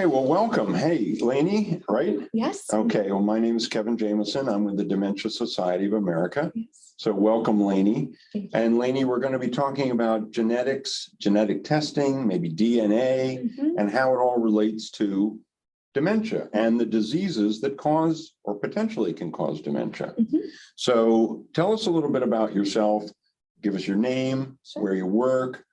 Okay, well, welcome. Hey, Lainey, right? Yes. Okay, well, my name is Kevin Jameson. I'm with the Dementia Society of America. Yes. So welcome, Lainey. Thank you. And Lainey, we're going to be talking about genetics, genetic testing, maybe DNA, and how it all relates to dementia and the diseases that cause or potentially can cause dementia. So tell us a little bit about yourself. Give us your name, Sure. where you work,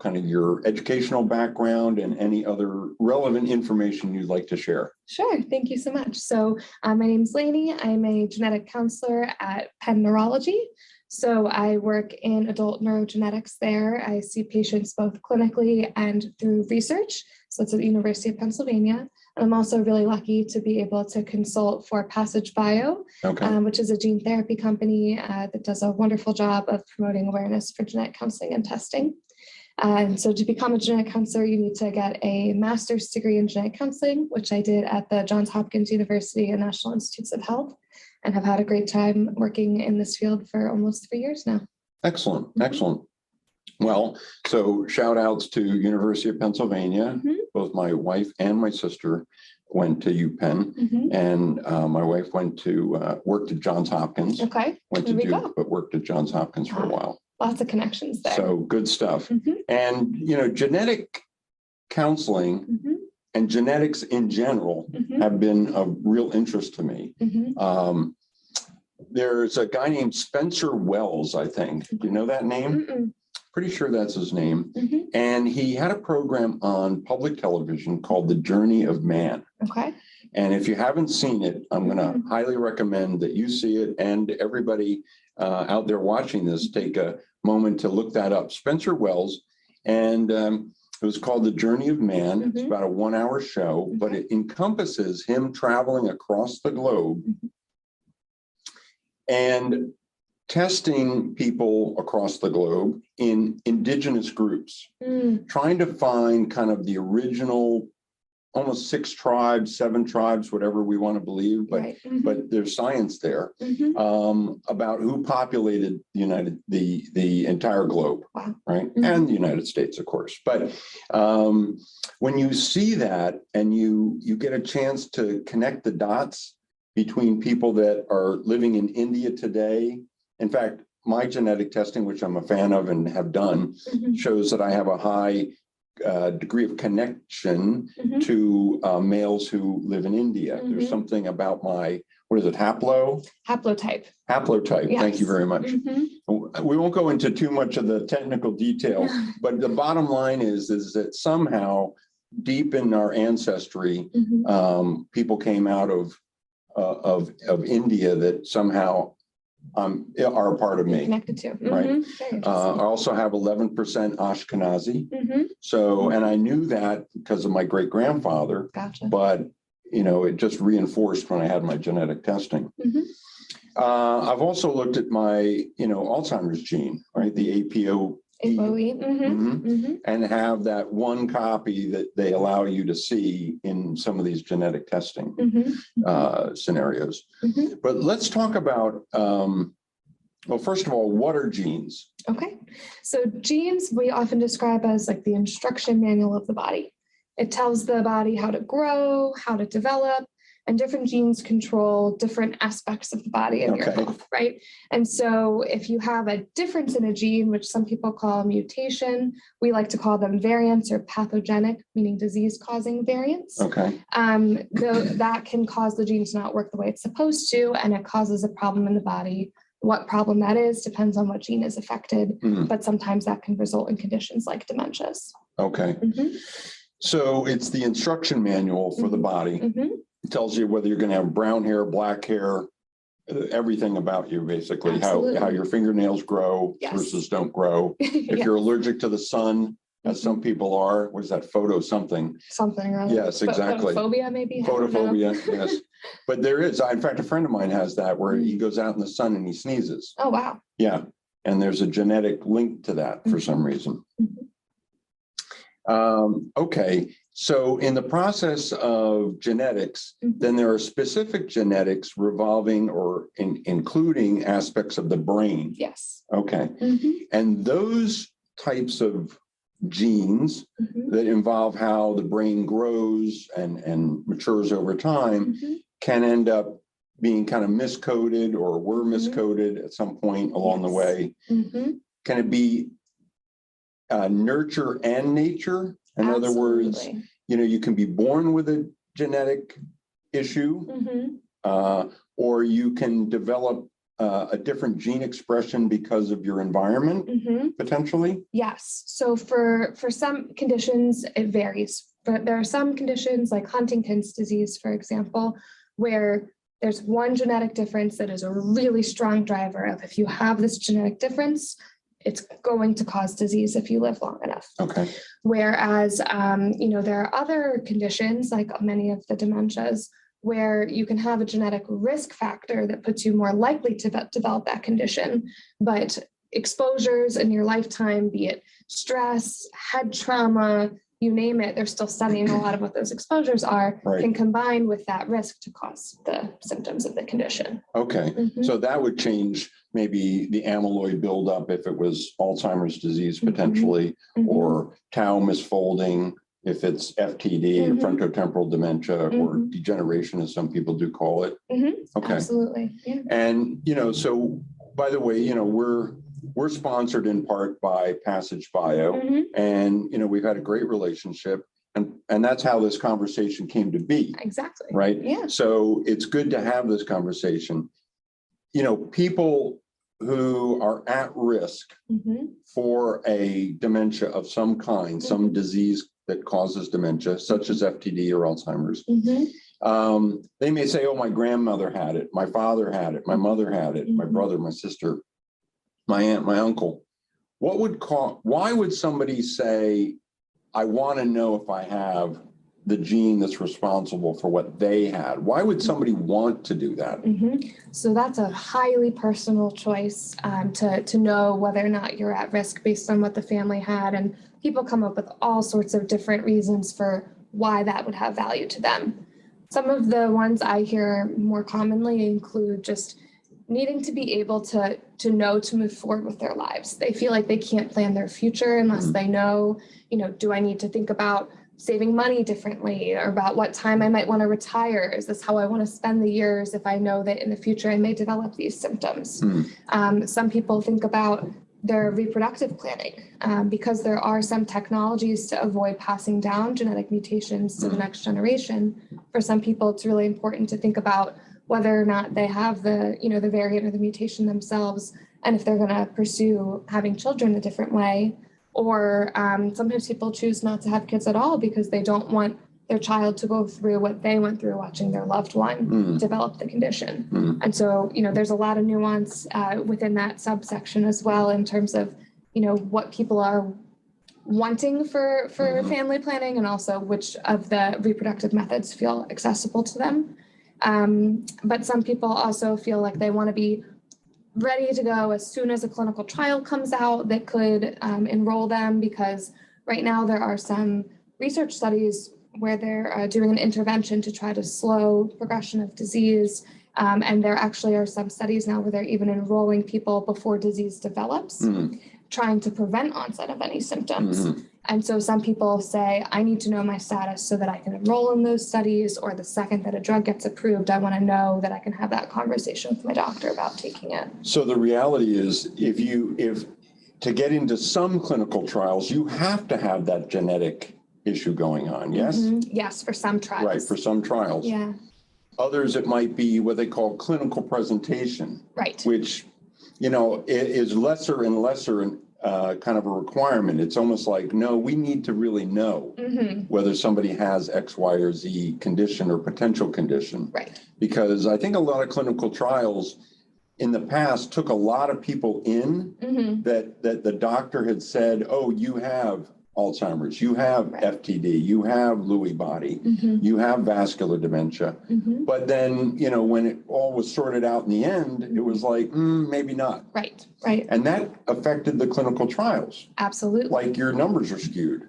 kind of your educational background, and any other relevant information you'd like to share. Sure. Thank you so much. So my name is Lainey. I'm a genetic counselor at Penn Neurology. So I work in adult neurogenetics there. I see patients both clinically and through research. So it's at the University of Pennsylvania. And I'm also really lucky to be able to consult for Passage Bio, which is a gene therapy company that does a wonderful job of promoting awareness for genetic counseling and testing. And so to become a genetic counselor, you need to get a master's degree in genetic counseling, which I did at the Johns Hopkins University and National Institutes of Health, and have had a great time working in this field for almost 3 years now. Excellent. Excellent. Well, so shout outs to University of Pennsylvania. Both my wife and my sister went to UPenn, and my wife went to worked at Johns Hopkins. Went to Duke, but worked at Johns Hopkins for a while. Lots of connections there. So good stuff. And, you know, genetic counseling and genetics in general have been of real interest to me. There's a guy named Spencer Wells, I think. Do you know that name? Pretty sure that's his name. And he had a program on public television called The Journey of Man. And if you haven't seen it, I'm going to highly recommend that you see it, and everybody out there watching this take a moment to look that up. Spencer Wells, and it was called The Journey of Man. It's about a 1-hour show, but it encompasses him traveling across the globe and testing people across the globe in indigenous groups, trying to find kind of the original, almost 6 tribes, 7 tribes, whatever we want to believe, but there's science there about who populated the entire globe, right? And the United States, of course. But when you see that and you get a chance to connect the dots between people that are living in India today. In fact, my genetic testing, which I'm a fan of and have done, shows that I have a high degree of connection to males who live in India. There's something about my, what is it, haplotype? Haplotype, yes. Thank you very much. We won't go into too much of the technical detail, but the bottom line is that somehow deep in our ancestry, people came out of India that somehow are a part of me. Connected to. Right. I also have 11% Ashkenazi. So, and I knew that because of my great grandfather, but you know, it just reinforced when I had my genetic testing. I've also looked at my, you know, Alzheimer's gene, right? The APOE. And have that one copy that they allow you to see in some of these genetic testing scenarios. But let's talk about, well, first of all, what are genes? So genes we often describe as like the instruction manual of the body. It tells the body how to grow, how to develop, and different genes control different aspects of the body and your health, right? And so if you have a difference in a gene, which some people call a mutation, we like to call them variants or pathogenic, meaning disease-causing variants. That can cause the gene to not work the way it's supposed to, and it causes a problem in the body. What problem that is depends on what gene is affected, but sometimes that can result in conditions like dementias. So it's the instruction manual for the body. It tells you whether you're going to have brown hair, black hair, everything about you, basically, how your fingernails grow versus don't grow. If you're allergic to the sun, as some people are, what is that, something? Right? Yes, exactly. Photophobia, maybe? Photophobia, yes. But there is, in fact, a friend of mine has that where he goes out in the sun and he sneezes. Oh, wow. Yeah. And there's a genetic link to that for some reason. Okay. So in the process of genetics, then there are specific genetics revolving or including aspects of the brain. Yes. Okay. And those types of genes that involve how the brain grows and matures over time can end up being kind of miscoded or were miscoded at some point along the way. Can it be nurture and nature? In other words, you can be born with a genetic issue, or you can develop a different gene expression because of your environment, potentially? Yes. So for some conditions, it varies. But there are some conditions like Huntington's disease, for example, where there's one genetic difference that is a really strong driver of if you have this genetic difference, it's going to cause disease if you live long enough. Okay. Whereas, there are other conditions like many of the dementias where you can have a genetic risk factor that puts you more likely to develop that condition, but exposures in your lifetime, be it stress, head trauma, you name it, they're still studying a lot of what those exposures are, can combine with that risk to cause the symptoms of the condition. Okay, so that would change maybe the amyloid buildup if it was Alzheimer's disease potentially, or tau misfolding if it's FTD, frontotemporal dementia, or degeneration, as some people do call it. Okay, absolutely. Yeah. And so by the way, we're sponsored in part by Passage Bio, and we've had a great relationship, and that's how this conversation came to be. Exactly. Right. Yeah. So it's good to have this conversation. People who are at risk for a dementia of some kind, some disease that causes dementia, such as FTD or Alzheimer's. They may say, oh, my grandmother had it, my father had it, my mother had it, my brother, my sister, my aunt, my uncle. Why would somebody say, I want to know if I have the gene that's responsible for what they had? Why would somebody want to do that? So that's a highly personal choice to know whether or not you're at risk based on what the family had. And people come up with all sorts of different reasons for why that would have value to them. Some of the ones I hear more commonly include just needing to be able to know to move forward with their lives. They feel like they can't plan their future unless they know, do I need to think about saving money differently, or about what time I might want to retire? Is this how I want to spend the years if I know that in the future I may develop these symptoms? Some people think about their reproductive planning because there are some technologies to avoid passing down genetic mutations to the next generation. For some people, it's really important to think about whether or not they have the variant or the mutation themselves, and if they're going to pursue having children a different way. Or sometimes people choose not to have kids at all because they don't want their child to go through what they went through watching their loved one develop the condition. And so, there's a lot of nuance within that subsection as well in terms of, what people are wanting for family planning, and also which of the reproductive methods feel accessible to them. But some people also feel like they want to be ready to go as soon as a clinical trial comes out that could enroll them, because right now there are some research studies where they're doing an intervention to try to slow progression of disease. And there actually are some studies now where they're even enrolling people before disease develops, trying to prevent onset of any symptoms. And so some people say, I need to know my status so that I can enroll in those studies, or the second that a drug gets approved, I want to know that I can have that conversation with my doctor about taking it. So the reality is, if to get into some clinical trials, you have to have that genetic issue going on, yes? Yes, for some trials. Right, for some trials. Yeah. Others, it might be what they call clinical presentation. Right. Which, is lesser and lesser kind of a requirement. It's almost like, no, we need to really know whether somebody has X, Y, or Z condition or potential condition. Right. Because I think a lot of clinical trials in the past took a lot of people in that the doctor had said, oh, you have Alzheimer's, you have FTD, you have Lewy body, you have vascular dementia. But then, when it all was sorted out in the end, it was like, maybe not. Right, right. And that affected the clinical trials. Absolutely. Like your numbers are skewed.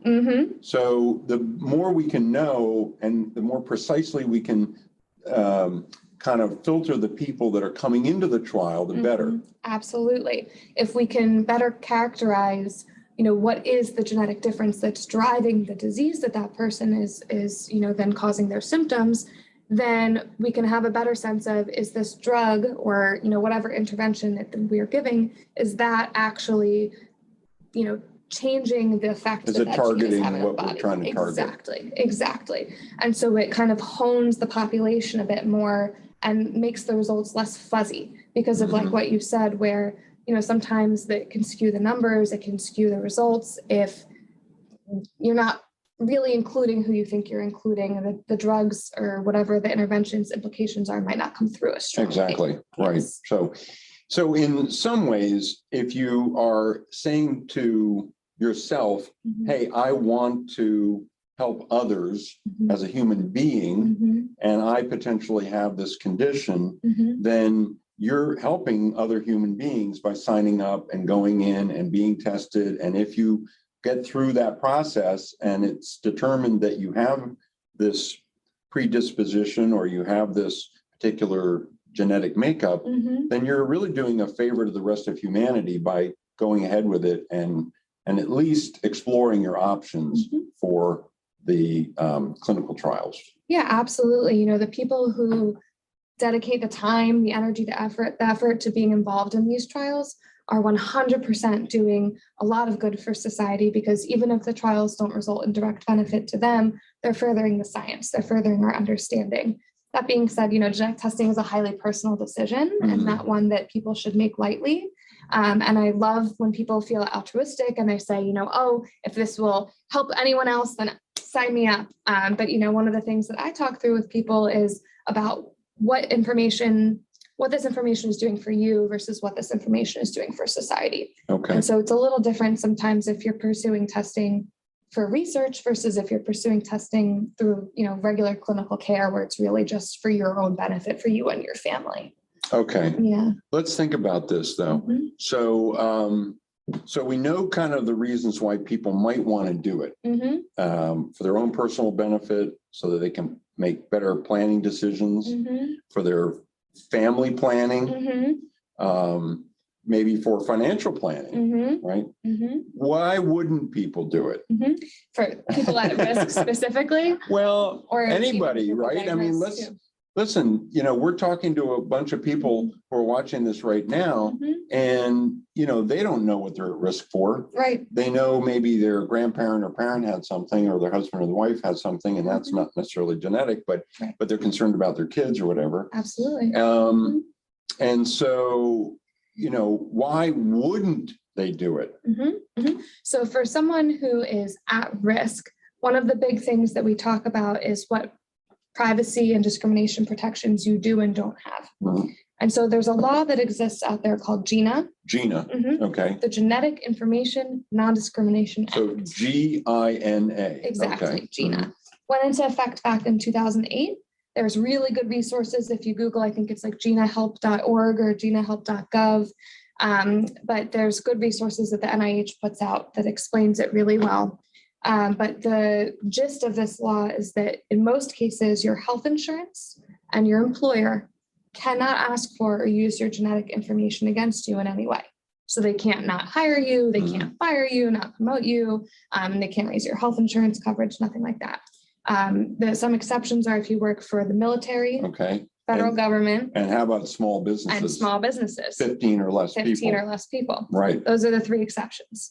So the more we can know, and the more precisely we can kind of filter the people that are coming into the trial, the better. Absolutely. If we can better characterize what is the genetic difference that's driving the disease that that person is then causing their symptoms, then we can have a better sense of, is this drug or, whatever intervention that we're giving, is that actually, changing the effect Is that it that gene is targeting having what on we're body. trying to target? Exactly. And so it kind of hones the population a bit more and makes the results less fuzzy because of like what you said, where, sometimes that can skew the numbers, it can skew the results if you're not really including who you think you're including, the drugs or whatever the interventions implications are might not come through as strongly. Exactly, right. So in some ways, if you are saying to yourself, hey, I want to help others as a human being, and I potentially have this condition, then you're helping other human beings by signing up and going in and being tested. And if you get through that process and it's determined that you have this predisposition or you have this particular genetic makeup, then you're really doing a favor to the rest of humanity by going ahead with it and at least exploring your options for the clinical trials. Yeah, absolutely. The people who dedicate the time, the energy, the effort to being involved in these trials are 100% doing a lot of good for society, because even if the trials don't result in direct benefit to them, they're furthering the science, they're furthering our understanding. That being said, genetic testing is a highly personal decision and not one that people should make lightly. And I love when people feel altruistic and they say, oh, if this will help anyone else, then sign me up. But, one of the things that I talk through with people is about what this information is doing for you versus what this information is doing for society. Okay. And so it's a little different sometimes if you're pursuing testing for research versus if you're pursuing testing through, regular clinical care where it's really just for your own benefit for you and your family. Okay. Yeah. Let's think about this though. So we know kind of the reasons why people might want to do it for their own personal benefit, so that they can make better planning decisions for their family planning, maybe for financial planning, right? Why wouldn't people do it? For people at risk specifically? Well, or anybody, right? I mean, listen, we're talking to a bunch of people who are watching this right now, and, they don't know what they're at risk for. Right. They know maybe their grandparent or parent had something, or their husband or the wife had something, and that's not necessarily genetic, but they're concerned about their kids or whatever. Absolutely. And so, why wouldn't they do it? So for someone who is at risk, one of the big things that we talk about is what privacy and discrimination protections you do and don't have. And so there's a law that exists out there called GINA. Okay. The Genetic Information Non-Discrimination Act. So GINA. Exactly, okay. GINA. Went into effect back in 2008. There's really good resources. If you Google, I think it's like ginahelp.org or ginahelp.gov. But there's good resources that the NIH puts out that explains it really well. But the gist of this law is that in most cases, your health insurance and your employer cannot ask for or use your genetic information against you in any way. So they can't not hire you, they can't fire you, not promote you, they can't raise your health insurance coverage, nothing like that. Some exceptions are if you work for the military, federal government. And how about small businesses? And small businesses. 15 or less people. 15 or less people. Right. Those are the three exceptions.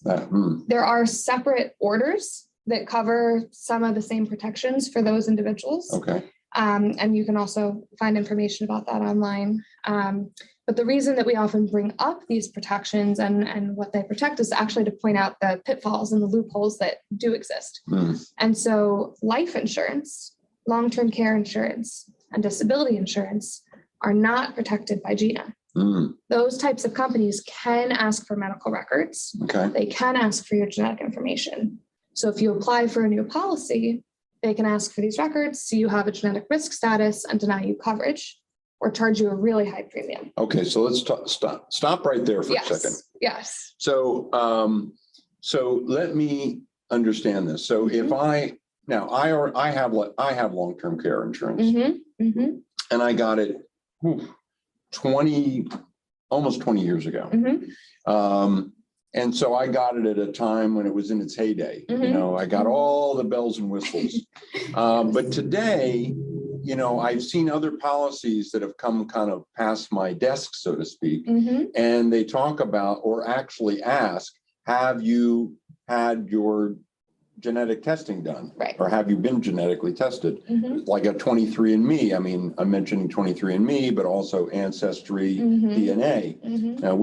There are separate orders that cover some of the same protections for those individuals. Okay. And you can also find information about that online. But the reason that we often bring up these protections and what they protect is actually to point out the pitfalls and the loopholes that do exist. And so life insurance, long-term care insurance, and disability insurance are not protected by GINA. Those types of companies can ask for medical records. They can ask for your genetic information. So if you apply for a new policy, they can ask for these records, so you have a genetic risk status, and deny you coverage or charge you a really high premium. Okay, so let's stop right there for a second. Yes. So, so let me understand this. So if I have long-term care insurance, and I got it 20 almost 20 years ago. And so I got it at a time when it was in its heyday. I got all the bells and whistles. But today, I've seen other policies that have come kind of past my desk, so to speak, and they talk about, or actually ask, have you had your genetic testing done? Right. Or have you been genetically tested? Like a 23andMe. I mean, I'm mentioning 23andMe, but also Ancestry, DNA. Now,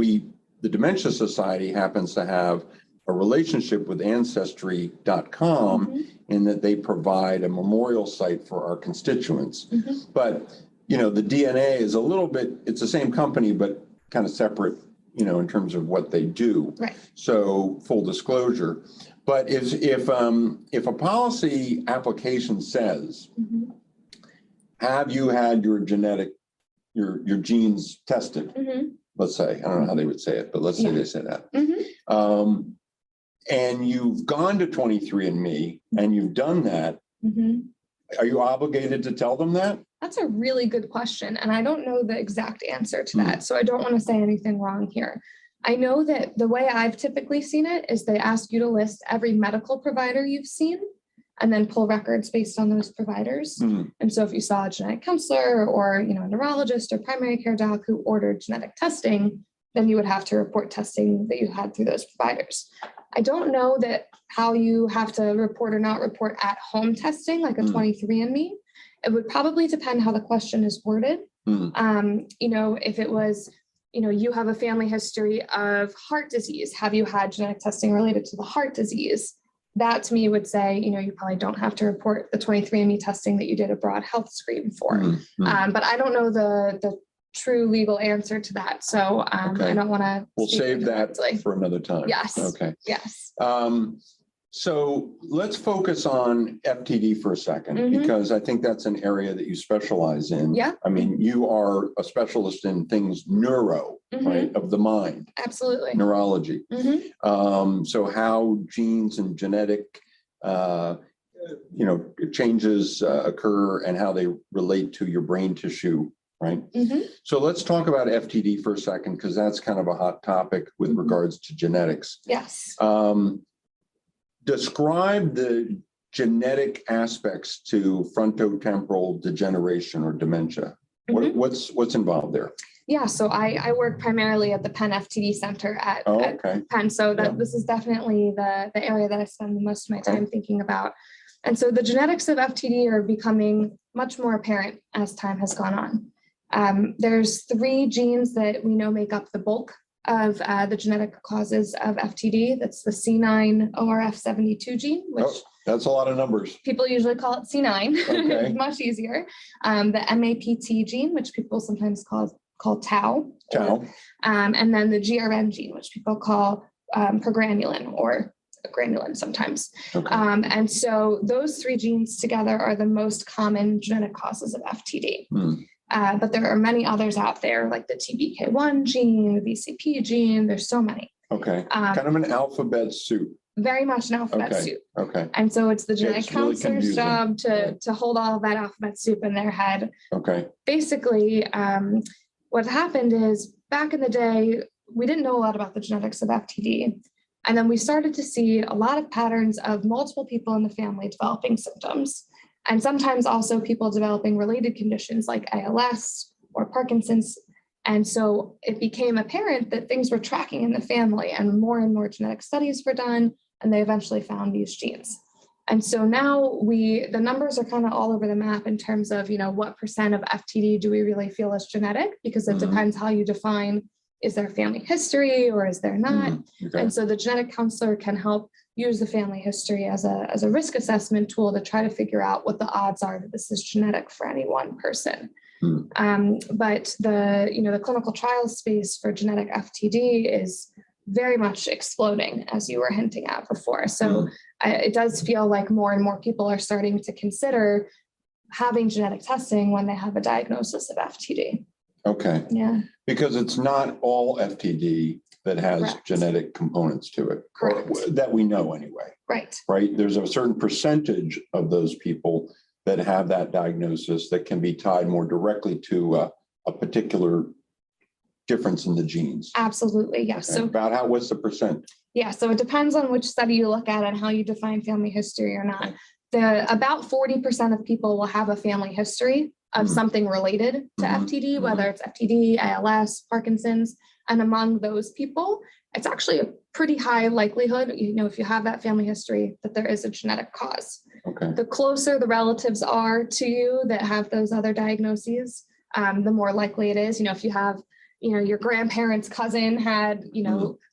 the Dementia Society happens to have a relationship with Ancestry.com in that they provide a memorial site for our constituents. But, the DNA is a little bit, it's the same company, but kind of separate, in terms of what they do. Right. So full disclosure. But if a policy application says, have you had your genes tested? Let's say, I don't know how they would say it, but let's say they say that. And you've gone to 23andMe and you've done that, are you obligated to tell them that? That's a really good question. And I don't know the exact answer to that. So I don't want to say anything wrong here. I know that the way I've typically seen it is they ask you to list every medical provider you've seen and then pull records based on those providers. And so if you saw a genetic counselor or, a neurologist or primary care doc who ordered genetic testing, then you would have to report testing that you had through those providers. I don't know that how you have to report or not report at home testing, like a 23andMe. It would probably depend how the question is worded. If it was, you have a family history of heart disease. Have you had genetic testing related to the heart disease? That to me would say, you probably don't have to report the 23andMe testing that you did a broad health screen for. But I don't know the true legal answer to that. So I don't want to. We'll save that for another time. Yes. Okay. Yes. So let's focus on FTD for a second, because I think that's an area that you specialize in. Yeah. I mean, you are a specialist in things neuro, right, of the mind. Absolutely. Neurology. So how genes and genetic, changes occur and how they relate to your brain tissue, right? So let's talk about FTD for a second, because that's kind of a hot topic with regards to genetics. Yes. Describe the genetic aspects to frontotemporal degeneration or dementia. What's involved there? Yeah, so I work primarily at the Penn FTD Center at Penn. So this is definitely the area that I spend most of my time thinking about. And so the genetics of FTD are becoming much more apparent as time has gone on. There's 3 genes that we know make up the bulk of the genetic causes of FTD. That's the C9ORF72 gene, which that's a lot of numbers. People usually call it C9. Okay. Much easier. The MAPT gene, which people sometimes call tau. And then the GRN gene, which people call progranulin or granulin sometimes. And so those 3 genes together are the most common genetic causes of FTD. But there are many others out there, like the TBK1 gene, the VCP gene. There's so many. Kind of an alphabet soup. Very much an alphabet soup. And so it's the genetic counselor's job to hold all of that alphabet soup in their head. Basically, what happened is back in the day, we didn't know a lot about the genetics of FTD. And then we started to see a lot of patterns of multiple people in the family developing symptoms. And sometimes also people developing related conditions like ALS or Parkinson's. And so it became apparent that things were tracking in the family and more genetic studies were done, and they eventually found these genes. And so now the numbers are kind of all over the map in terms of, what percent of FTD do we really feel is genetic? Because it depends how you define, is there family history or is there not? And so the genetic counselor can help use the family history as a risk assessment tool to try to figure out what the odds are that this is genetic for any one person. But the clinical trial space for genetic FTD is very much exploding, as you were hinting at before. So it does feel like more and more people are starting to consider having genetic testing when they have a diagnosis of FTD. Yeah. Because it's not all FTD that has genetic components to it. That we know anyway. Right. There's a certain percentage of those people that have that diagnosis that can be tied more directly to a particular difference in the genes? Absolutely, yes. Okay. So About what's the percent? yeah, so it depends on which study you look at and how you define family history or not. About 40% of people will have a family history of something related to FTD, whether it's FTD, ALS, Parkinson's. And among those people, it's actually a pretty high likelihood, if you have that family history, that there is a genetic cause. Okay. The closer the relatives are to you that have those other diagnoses, the more likely it is. If you have, your grandparents' cousin had,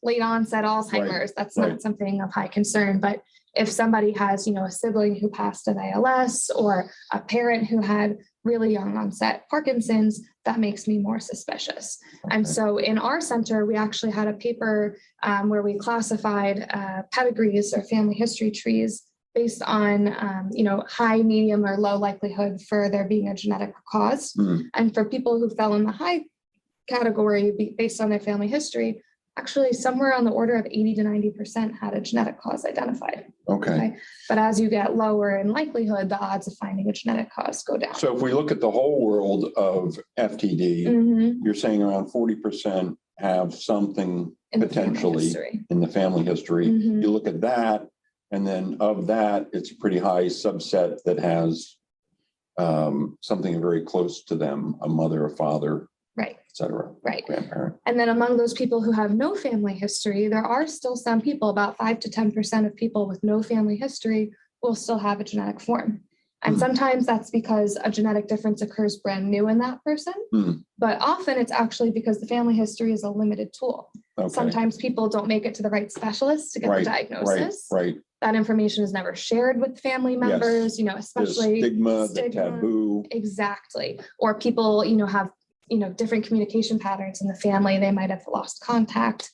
late onset Alzheimer's, that's not something of high concern. But if somebody has, a sibling who passed of ALS or a parent who had really young onset Parkinson's, that makes me more suspicious. Okay. And so in our center, we actually had a paper where we classified pedigrees or family history trees based on, high, medium, or low likelihood for there being a genetic cause. And for people who fell in the high category based on their family history, actually somewhere on the order of 80 to 90% had a genetic cause identified. Okay. But as you get lower in likelihood, the odds of finding a genetic cause go down. So if we look at the whole world of FTD, you're saying around 40% have something potentially in the family history. You look at that, and then of that, it's a pretty high subset that has something very close to them, a mother, a father, et cetera, grandparent. And then among those people who have no family history, there are still some people, about 5 to 10% of people with no family history will still have a genetic form. And sometimes that's because a genetic difference occurs brand new in that person, but often it's actually because the family history is a limited tool. Sometimes people don't make it to the right specialist to get the diagnosis. That information is never shared with family members, especially the stigma, the taboo. Exactly. Or people, have different communication patterns in the family. They might have lost contact.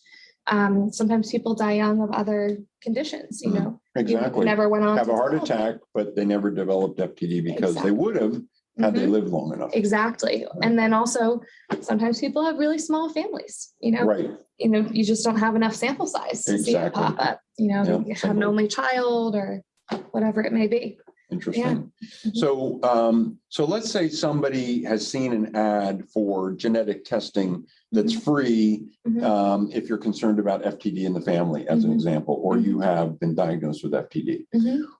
Sometimes people die young of other conditions, Exactly. Never went on have to a heart attack, but they never developed FTD because they would have had they lived long enough. Exactly. And then also sometimes people have really small families, you just don't have enough sample size to see it pop up, you have an only child or whatever it may be. Interesting. So let's say somebody has seen an ad for genetic testing that's free if you're concerned about FTD in the family, as an example, or you have been diagnosed with FTD.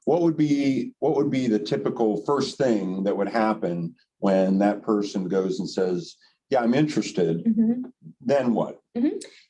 What would be the typical first thing that would happen when that person goes and says, "Yeah, I'm interested"? Then what?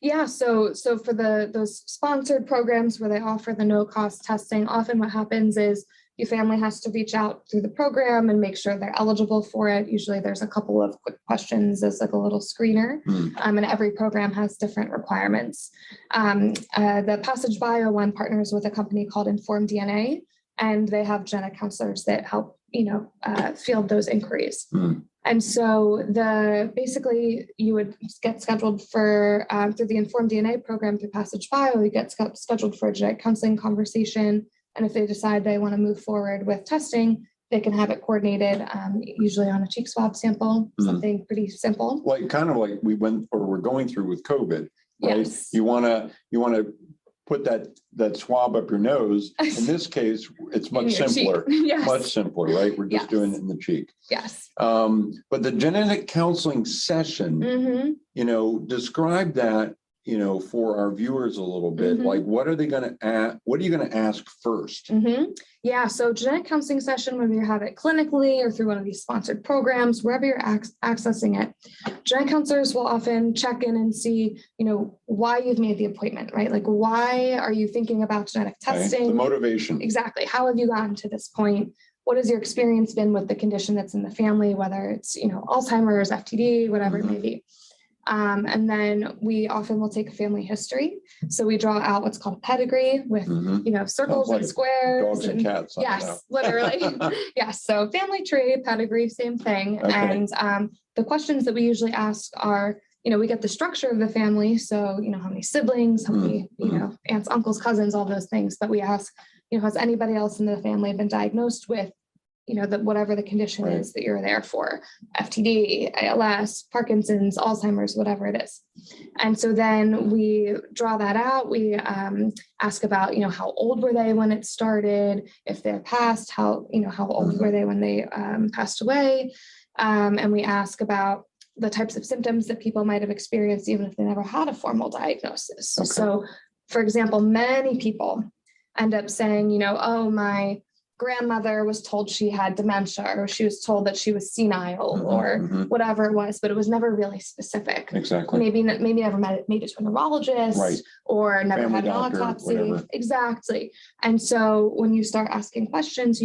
Yeah, so for those sponsored programs where they offer the no-cost testing, often what happens is your family has to reach out through the program and make sure they're eligible for it. Usually there's a couple of quick questions as like a little screener, and every program has different requirements. The Passage Bio one partners with a company called Inform DNA, and they have genetic counselors that help, field those inquiries. And so basically you would get scheduled for, through the Inform DNA program through Passage Bio, you get scheduled for a genetic counseling conversation. And if they decide they want to move forward with testing, they can have it coordinated, usually on a cheek swab sample, something pretty simple. Kind of like we're going through with COVID, right? Yes. You want to put that swab up your nose. In this case, it's much simpler. Much simpler, right? We're just doing it in the cheek. Yes. But the genetic counseling session, describe that, for our viewers a little bit. Like, what are you going to ask first? Yeah, so genetic counseling session, whether you have it clinically or through one of these sponsored programs, wherever you're accessing it, genetic counselors will often check in and see, why you've made the appointment, right? Like, why are you thinking about genetic testing? The motivation. Exactly. How have you gotten to this point? What has your experience been with the condition that's in the family, whether it's, Alzheimer's, FTD, whatever it may be. And then we often will take a family history. So we draw out what's called a pedigree with, circles and squares. Dogs and cats. Yes, literally. Yes. So family tree, pedigree, same thing. Okay. And the questions that we usually ask are, we get the structure of the family. So, how many siblings, how many, aunts, uncles, cousins, all those things. But we ask, has anybody else in the family been diagnosed with whatever the condition is that you're there for, FTD, ALS, Parkinson's, Alzheimer's, whatever it is. And so then we draw that out. We ask about, how old were they when it started? If they're past, how old were they when they passed away? And we ask about, the types of symptoms that people might have experienced, even if they never had a formal diagnosis. Okay. So, for example, many people end up saying, oh, my grandmother was told she had dementia, or she was told that she was senile, or whatever it was, but it was never really specific. Exactly. Maybe never made it to a neurologist, Right. or never Family had an doctor, autopsy. whatever. Exactly. And so when you start asking questions,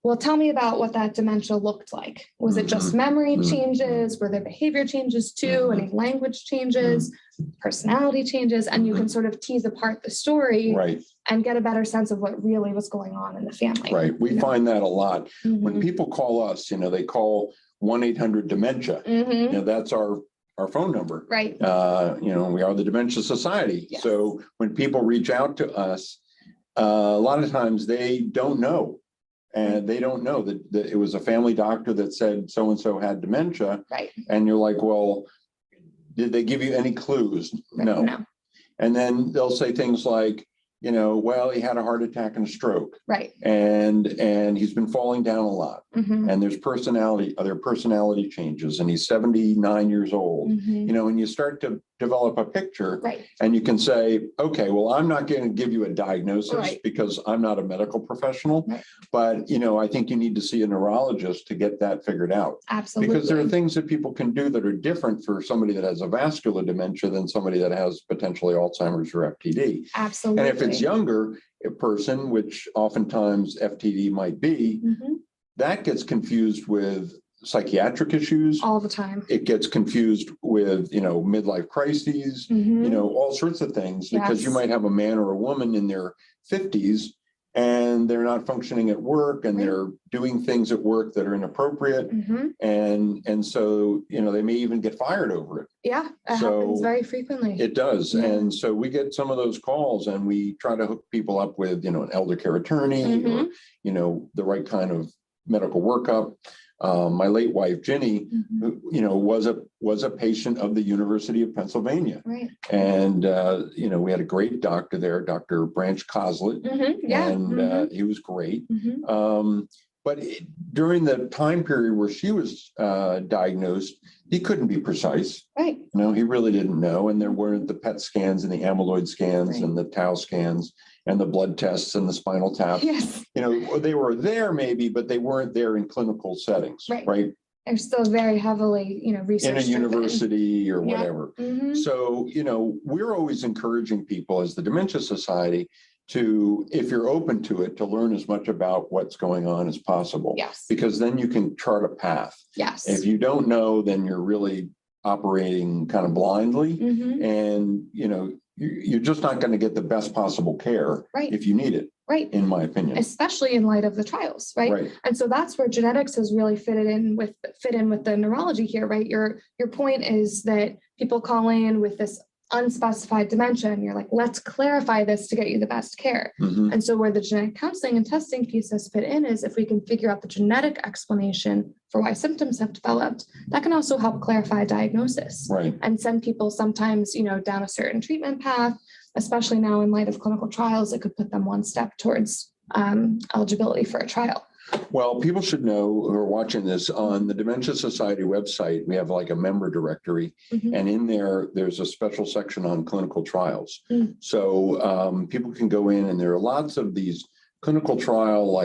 well, tell me about what that dementia looked like. Was it just memory changes? Were there behavior changes too? Any language changes, personality changes? And you can sort of tease apart the story, right, and get a better sense of what really was going on in the family. Right. We find that a lot. When people call us, they call 1-800-DEMENTIA. That's our phone number. Right. We are the Dementia Society. Yes. So when people reach out to us, a lot of times they don't know. And they don't know that it was a family doctor that said so-and-so had dementia. Right. And you're like, well, did they give you any clues? No. And then they'll say things like, well, he had a heart attack and a stroke. Right. And he's been falling down a lot. And there are personality changes, and he's 79 years old. And you start to develop a picture. Right. And you can say, okay, well, I'm not going to give you a diagnosis because I'm not a medical professional. Right. But, I think you need to see a neurologist to get that figured out. Absolutely. Because there are things that people can do that are different for somebody that has a vascular dementia than somebody that has potentially Alzheimer's or FTD. Absolutely. And if it's younger, a person, which oftentimes FTD might be, that gets confused with psychiatric issues all the time. It gets confused with, midlife crises, all sorts of things, because you might have a man or a woman in their 50s and they're not functioning at work, and they're doing things at work that are inappropriate. And so, they may even get fired over it. Yeah, it happens very frequently. It does. Yeah. And so we get some of those calls, and we try to hook people up with, an elder care attorney or, the right kind of medical workup. My late wife, Ginny, was a patient of the University of Pennsylvania. Right. And, we had a great doctor there, Dr. Branch Coslett, and he was great. But during the time period where she was diagnosed, he couldn't be precise. Right. He really didn't know. And there weren't the PET scans and the amyloid scans and the tau scans and the blood tests and the spinal tap. Yes. They were there maybe, but they weren't there in clinical settings. Right. They're still very heavily, research in a university or Yeah. whatever. So, we're always encouraging people as the Dementia Society to, if you're open to it, to learn as much about what's going on as possible. Yes. Because then you can chart a path. Yes. If you don't know, then you're really operating kind of blindly, and you're just not going to get the best possible care if you need it. Right. In my opinion. Especially in light of the trials, right? And so that's where genetics has really fit in with the neurology here, right? Your point is that people call in with this unspecified dementia, and you're like, let's clarify this to get you the best care. And so where the genetic counseling and testing pieces fit in is if we can figure out the genetic explanation for why symptoms have developed, that can also help clarify diagnosis and send people sometimes, down a certain treatment path, especially now in light of clinical trials. It could put them one step towards eligibility for a trial. Well, people should know who are watching this, on the Dementia Society website, we have like a member directory, and in there's a special section on clinical trials. So people can go in, and there are lots of these clinical trial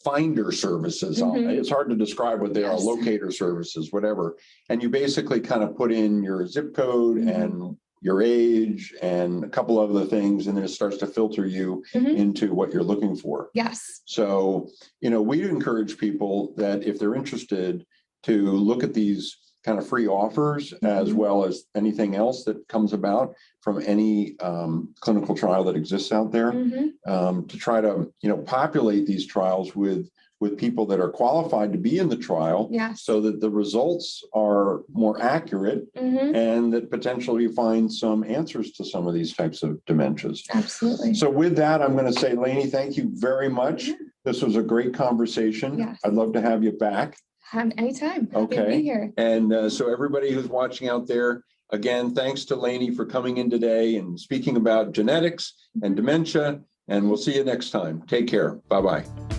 finder services. It's hard to describe what they are, locator services, whatever. And you basically kind of put in your zip code and your age and a couple of other things, and then it starts to filter you into what you're looking for. Yes. So, we encourage people that if they're interested to look at these kind of free offers, as well as anything else that comes about from any clinical trial that exists out there, to try to, populate these trials with people that are qualified to be in the trial, so that the results are more accurate, and that potentially you find some answers to some of these types of dementias. Absolutely. So with that, I'm going to say, Lainey, thank you very much. This was a great conversation. I'd love to have you back. Anytime. Happy to be here. And so everybody who's watching out there, again, thanks to Lainey for coming in today and speaking about genetics and dementia, and we'll see you next time. Take care. Bye-bye.